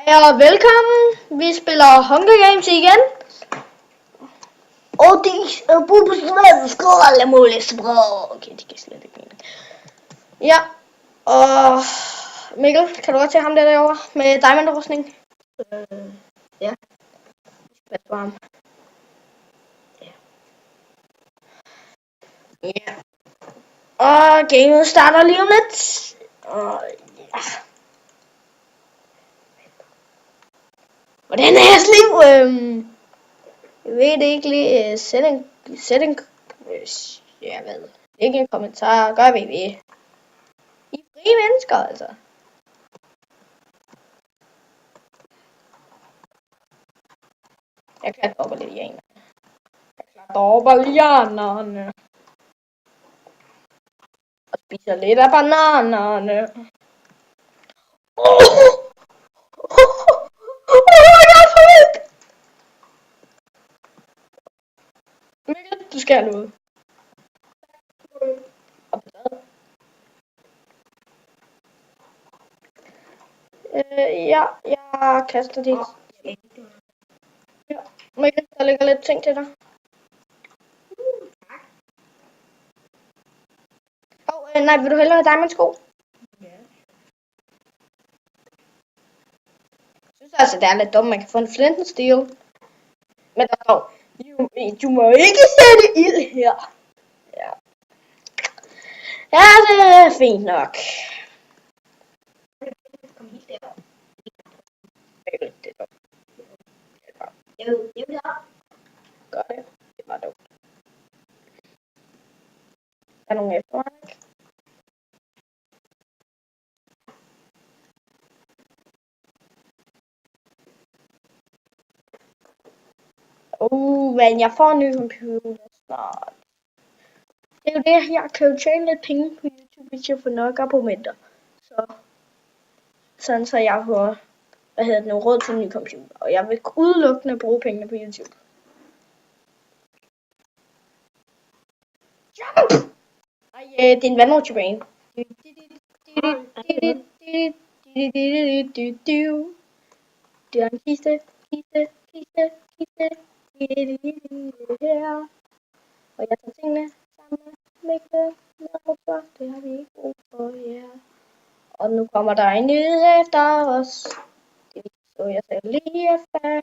Hej og velkommen. Vi spiller Hunger Games igen. Og de bruger på svensk og alle mulige sprog. Okay, de kan slet ikke mene. Ja, og Mikkel, kan du godt se ham der derovre med diamond-rustning? Ja. Pas på ham. Ja. Og gamet starter lige om lidt. Og ja. Hvordan er jeres liv? Jeg ved det ikke lige. Sæt en jeg ved ikke en kommentar. Gør vi det. I er frie mennesker, altså. Jeg klatrer op og lidt i en. Jeg klatrer op og lianerne. Og spiser lidt af bananerne. Mikkel, du skal noget. Ja, jeg kaster dit. Ja, Mikkel, der ligger lidt ting til dig. Nej, vil du hellere have diamond-sko? Ja. Jeg synes altså, det er lidt dumt, man kan få en flint and steel. Men der står, du må ikke sætte ild her. Ja. Ja, det er fint nok. Kom helt derover. Mikkel, det er dumt. Jeg vil op. Gør det. Det var dumt. Der er nogen efter mig, ikke? Men jeg får en ny computer snart. Det er jo det, jeg kan jo tjene lidt penge på YouTube, hvis jeg får nok abonnenter. Sådan så jeg får, råd til en ny computer. Og jeg vil udelukkende bruge pengene på YouTube. Jump! Ej, det er en vandrutsjebane. Det er en kiste. Og jeg tager tingene sammen med Mikkel. Det har vi ikke brug for, ja. Og nu kommer der en ned efter os. Det så jeg selv lige før.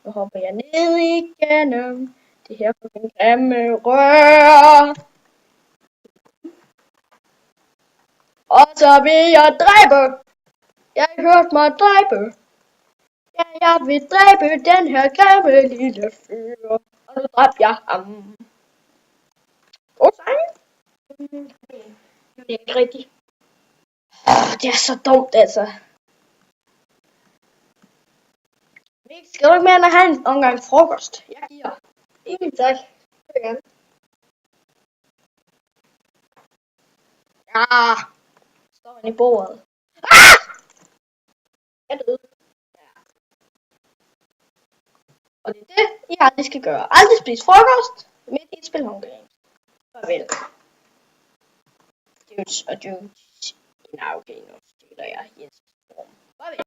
Nu hopper jeg ned igennem det her fucking grimme rør. Og så vil jeg dræbe. Jeg har hørt mig dræbe. Ja, jeg vil dræbe den her grimme lille fyr. Og nu dræber jeg ham. Okay. Det er ikke rigtigt. Det er så dumt, altså. Skal du ikke mere end at have en omgang frokost? Jeg giver. Ikke tak. Det vil jeg gerne. Ja. Står han i bordet. Ah! Jeg er død. Ja. Og det er det, I aldrig skal gøre. Aldrig spise frokost midt i et spil Hunger Games. Farvel. Dudes og dudes. Nå, okay, nu stiller jeg Jens. Farvel.